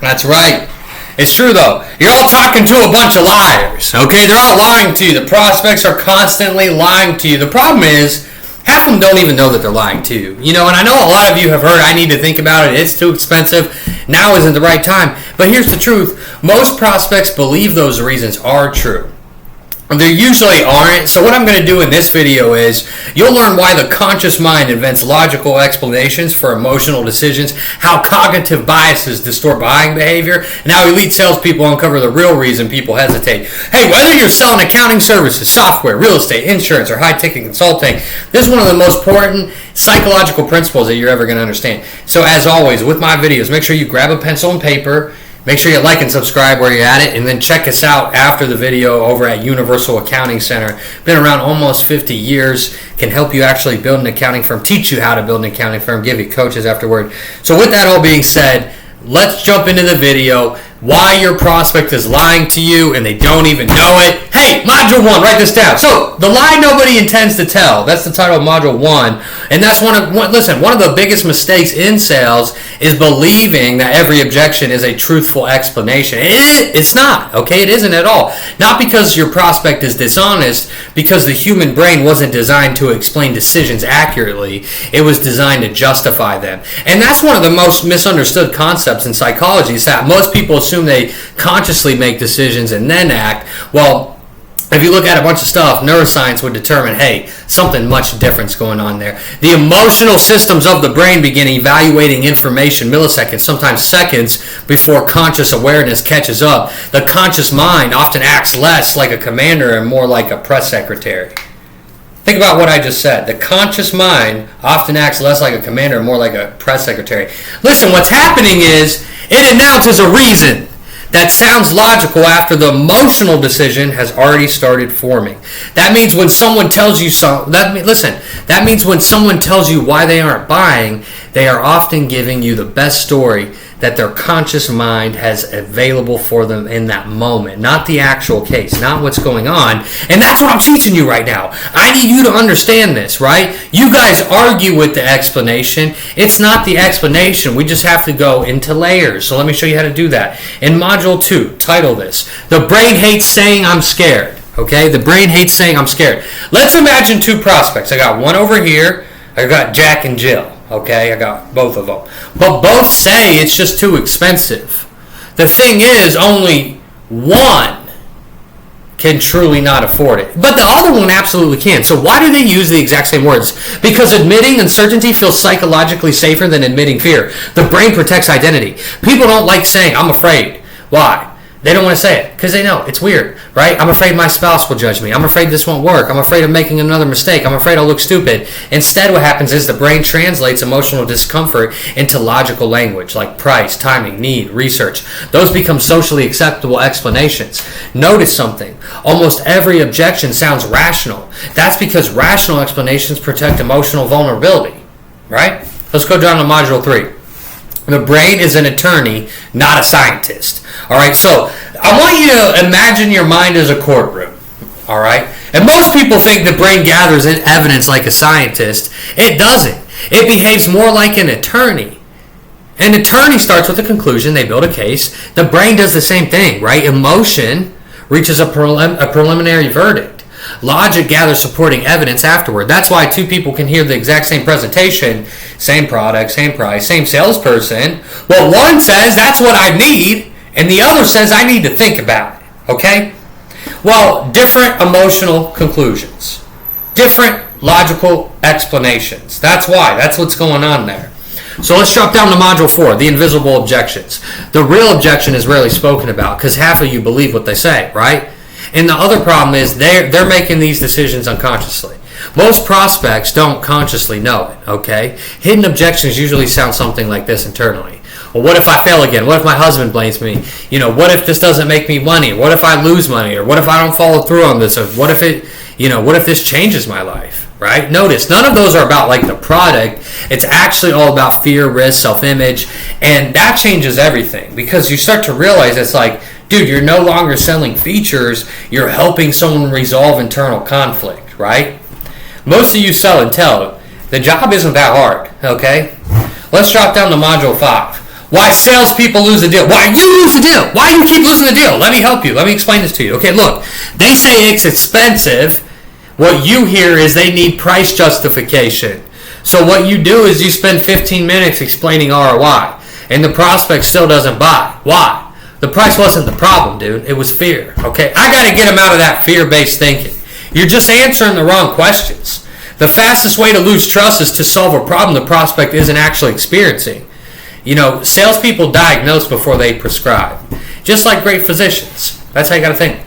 That's right. It's true, though. You're all talking to a bunch of liars, okay? They're all lying to you. The prospects are constantly lying to you. The problem is, half of them don't even know that they're lying to you. You know, and I know a lot of you have heard, I need to think about it. It's too expensive. Now isn't the right time. But here's the truth. Most prospects believe those reasons are true. They usually aren't. So what I'm going to do in this video is you'll learn why the conscious mind invents logical explanations for emotional decisions, how cognitive biases distort buying behavior, and how elite salespeople uncover the real reason people hesitate. Hey, whether you're selling accounting services, software, real estate, insurance, or high-ticket consulting, this is one of the most important psychological principles that you're ever going to understand. So as always, with my videos, make sure you grab a pencil and paper. Make sure you like and subscribe where you're at it, and then check us out after the video over at Universal Accounting Center. Been around almost 50 years, can help you actually build an accounting firm, teach you how to build an accounting firm, give you coaches afterward. So with that all being said, let's jump into the video. Why your prospect is lying to you and they don't even know it. Hey, Module 1, write this down. So, the lie nobody intends to tell. That's the title of Module 1. And that's one of the biggest mistakes in sales is believing that every objection is a truthful explanation. It's not, okay? It isn't at all. Not because your prospect is dishonest, because the human brain wasn't designed to explain decisions accurately. It was designed to justify them. And that's one of the most misunderstood concepts in psychology is that most people assume they consciously make decisions and then act. Well, if you look at a bunch of stuff, neuroscience would determine, hey, something much different's going on there. The emotional systems of the brain begin evaluating information milliseconds, sometimes seconds, before conscious awareness catches up. The conscious mind often acts less like a commander and more like a press secretary. Think about what I just said. The conscious mind often acts less like a commander and more like a press secretary. Listen, what's happening is it announces a reason that sounds logical after the emotional decision has already started forming. That means when someone tells you that means when someone tells you why they aren't buying, they are often giving you the best story that their conscious mind has available for them in that moment, not the actual case, not what's going on. And that's what I'm teaching you right now. I need you to understand this, right? You guys argue with the explanation. It's not the explanation. We just have to go into layers. So let me show you how to do that. In Module 2, title this, The Brain Hates Saying I'm Scared. Okay, the brain hates saying I'm scared. Let's imagine two prospects. I got one over here. I got Jack and Jill. Okay, I got both of them. But both say it's just too expensive. The thing is, only one can truly not afford it. But the other one absolutely can. So why do they use the exact same words? Because admitting uncertainty feels psychologically safer than admitting fear. The brain protects identity. People don't like saying, I'm afraid. Why? They don't want to say it because they know it's weird, right? I'm afraid my spouse will judge me. I'm afraid this won't work. I'm afraid of making another mistake. I'm afraid I'll look stupid. Instead, what happens is the brain translates emotional discomfort into logical language like price, timing, need, research. Those become socially acceptable explanations. Notice something. Almost every objection sounds rational. That's because rational explanations protect emotional vulnerability, right? Let's go down to Module 3. The brain is an attorney, not a scientist. All right, so I want you to imagine your mind as a courtroom. All right, and most people think the brain gathers in evidence like a scientist. It doesn't. It behaves more like an attorney. An attorney starts with a conclusion. They build a case. The brain does the same thing, right? Emotion reaches a preliminary verdict. Logic gathers supporting evidence afterward. That's why two people can hear the exact same presentation, same product, same price, same salesperson. Well, one says that's what I need, and the other says I need to think about it. Okay? Well, different emotional conclusions, different logical explanations. That's why. That's what's going on there. So let's drop down to Module 4, the invisible objections. The real objection is rarely spoken about because half of you believe what they say, right? And the other problem is they're making these decisions unconsciously. Most prospects don't consciously know it, okay? Hidden objections usually sound something like this internally. Well, what if I fail again? What if my husband blames me? You know, what if this doesn't make me money? What if I lose money? Or what if I don't follow through on this? Or what if this changes my life, right? Notice, none of those are about like the product. It's actually all about fear, risk, self-image, and that changes everything because you start to realize it's like, dude, you're no longer selling features, you're helping someone resolve internal conflict, right? Most of you sell and tell. The job isn't that hard, okay? Let's drop down to Module 5. Why salespeople lose the deal. Why you lose the deal. Why you keep losing the deal. Let me help you. Let me explain this to you. Okay, look. They say it's expensive. What you hear is they need price justification. So what you do is you spend 15 minutes explaining ROI. And the prospect still doesn't buy. Why? The price wasn't the problem, dude. It was fear. Okay? I got to get them out of that fear-based thinking. You're just answering the wrong questions. The fastest way to lose trust is to solve a problem the prospect isn't actually experiencing. You know, salespeople diagnose before they prescribe. Just like great physicians. That's how you got to think.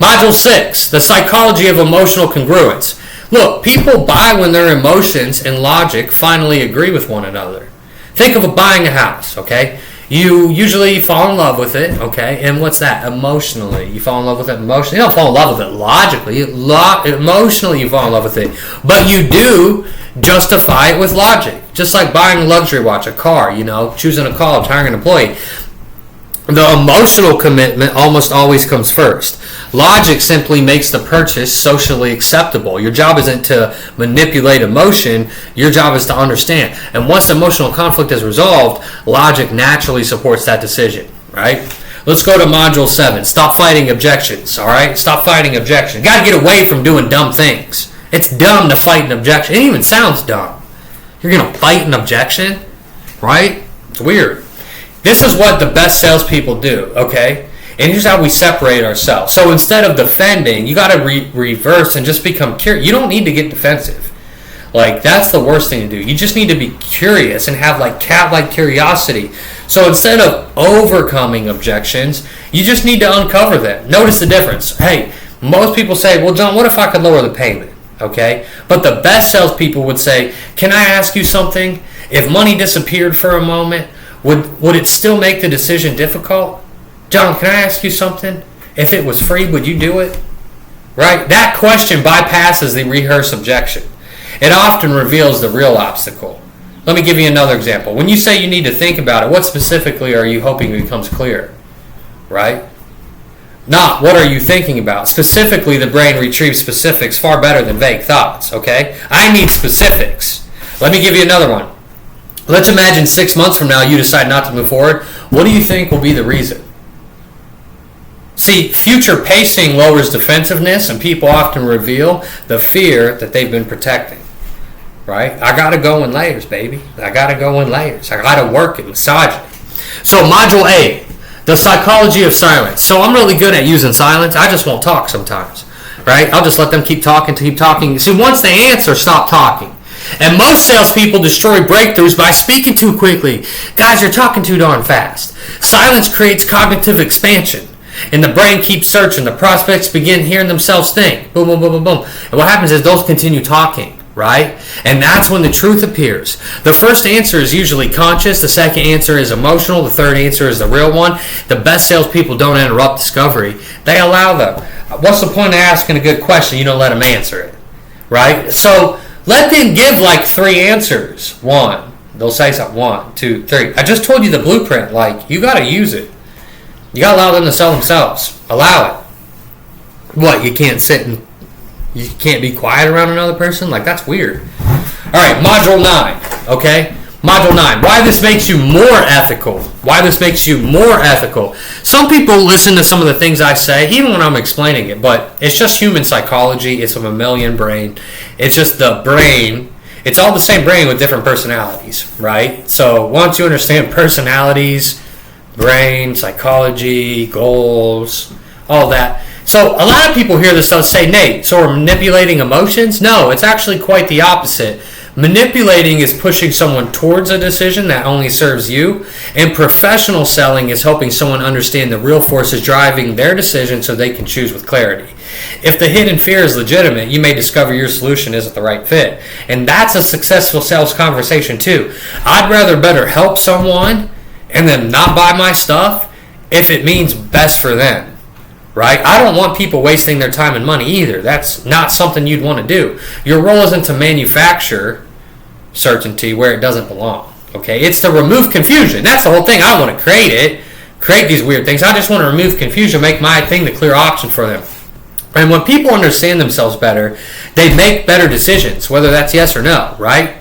Module 6, the psychology of emotional congruence. Look, people buy when their emotions and logic finally agree with one another. Think of buying a house, okay? You usually fall in love with it, okay? And what's that? Emotionally. You fall in love with it emotionally. You don't fall in love with it logically. Emotionally, you fall in love with it. But you do justify it with logic. Just like buying a luxury watch, a car, you know, choosing a college, hiring an employee. The emotional commitment almost always comes first. Logic simply makes the purchase socially acceptable. Your job isn't to manipulate emotion. Your job is to understand. And once emotional conflict is resolved, logic naturally supports that decision, right? Let's go to Module 7. Stop fighting objections, all right? Stop fighting objections. You got to get away from doing dumb things. It's dumb to fight an objection. It even sounds dumb. You're going to fight an objection, right? It's weird. This is what the best salespeople do, okay? And here's how we separate ourselves. So instead of defending, you got to reverse and just become curious. You don't need to get defensive. Like, that's the worst thing to do. You just need to be curious and have, like, cat-like curiosity. So instead of overcoming objections, you just need to uncover them. Notice the difference. Hey, most people say, well, John, what if I could lower the payment? Okay? But the best salespeople would say, can I ask you something? If money disappeared for a moment, would it still make the decision difficult? John, can I ask you something? If it was free, would you do it? Right? That question bypasses the rehearsed objection. It often reveals the real obstacle. Let me give you another example. When you say you need to think about it, what specifically are you hoping becomes clear? Right? Not what are you thinking about. Specifically, the brain retrieves specifics far better than vague thoughts. Okay? I need specifics. Let me give you another one. Let's imagine 6 months from now you decide not to move forward. What do you think will be the reason? See, future pacing lowers defensiveness, and people often reveal the fear that they've been protecting. Right? I got to go in layers, baby. I got to go in layers. I got to work it, massage it. So Module 8, the psychology of silence. So I'm really good at using silence. I just won't talk sometimes. Right? I'll just let them keep talking. See, once they answer, stop talking. And most salespeople destroy breakthroughs by speaking too quickly. Guys, you're talking too darn fast. Silence creates cognitive expansion. And the brain keeps searching. The prospects begin hearing themselves think. Boom, boom, boom, boom, boom. And what happens is those continue talking, right? And that's when the truth appears. The first answer is usually conscious. The second answer is emotional. The third answer is the real one. The best salespeople don't interrupt discovery. They allow them. What's the point of asking a good question? You don't let them answer it, right? So let them give like 3 answers. 1. They'll say something. 1, 2, 3. I just told you the blueprint. Like, you got to use it. You got to allow them to sell themselves. Allow it. What, you can't sit and you can't be quiet around another person? Like, that's weird. All right, Module 9, okay? Module 9, why this makes you more ethical. Why this makes you more ethical. Some people listen to some of the things I say, even when I'm explaining it, but it's just human psychology. It's a mammalian brain. It's just the brain. It's all the same brain with different personalities, right? So once you understand personalities, brain, psychology, goals, all that. So a lot of people hear this stuff say, Nate, so we're manipulating emotions? No, it's actually quite the opposite. Manipulating is pushing someone towards a decision that only serves you, and professional selling is helping someone understand the real forces driving their decision so they can choose with clarity. If the hidden fear is legitimate, you may discover your solution isn't the right fit. And that's a successful sales conversation too. I'd rather better help someone and then not buy my stuff if it means best for them, right? I don't want people wasting their time and money either. That's not something you'd want to do. Your role isn't to manufacture certainty where it doesn't belong, okay? It's to remove confusion. That's the whole thing. I don't want to create these weird things. I just want to remove confusion, make my thing the clear option for them. And when people understand themselves better, they make better decisions, whether that's yes or no, right?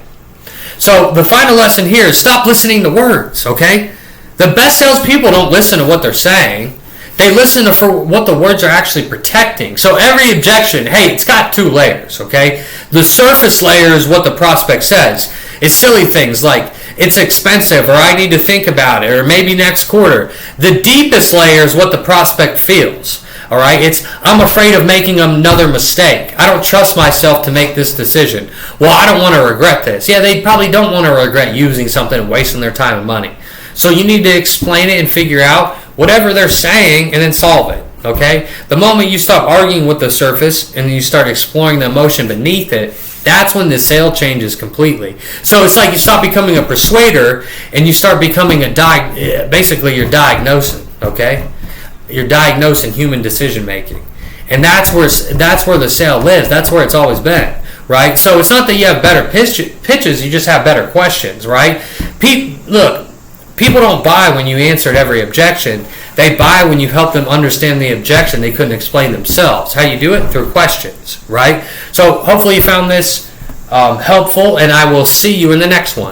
So the final lesson here is stop listening to words, okay? The best salespeople don't listen to what they're saying. They listen to for what the words are actually protecting. So every objection, hey, it's got two layers, okay? The surface layer is what the prospect says. It's silly things like, it's expensive, or I need to think about it, or maybe next quarter. The deepest layer is what the prospect feels. All right, it's, I'm afraid of making another mistake. I don't trust myself to make this decision. Well, I don't want to regret this. Yeah, they probably don't want to regret using something and wasting their time and money. So you need to explain it and figure out whatever they're saying and then solve it. Okay? The moment you stop arguing with the surface and you start exploring the emotion beneath it, that's when the sale changes completely. So it's like you stop becoming a persuader and you start becoming basically you're diagnosing. Okay? You're diagnosing human decision making, and that's where the sale lives. That's where it's always been, right? So it's not that you have better pitches; you just have better questions, right? Look, people don't buy when you answered every objection. They buy when you help them understand the objection they couldn't explain themselves. How you do it? Through questions, right? So hopefully you found this helpful, and I will see you in the next one.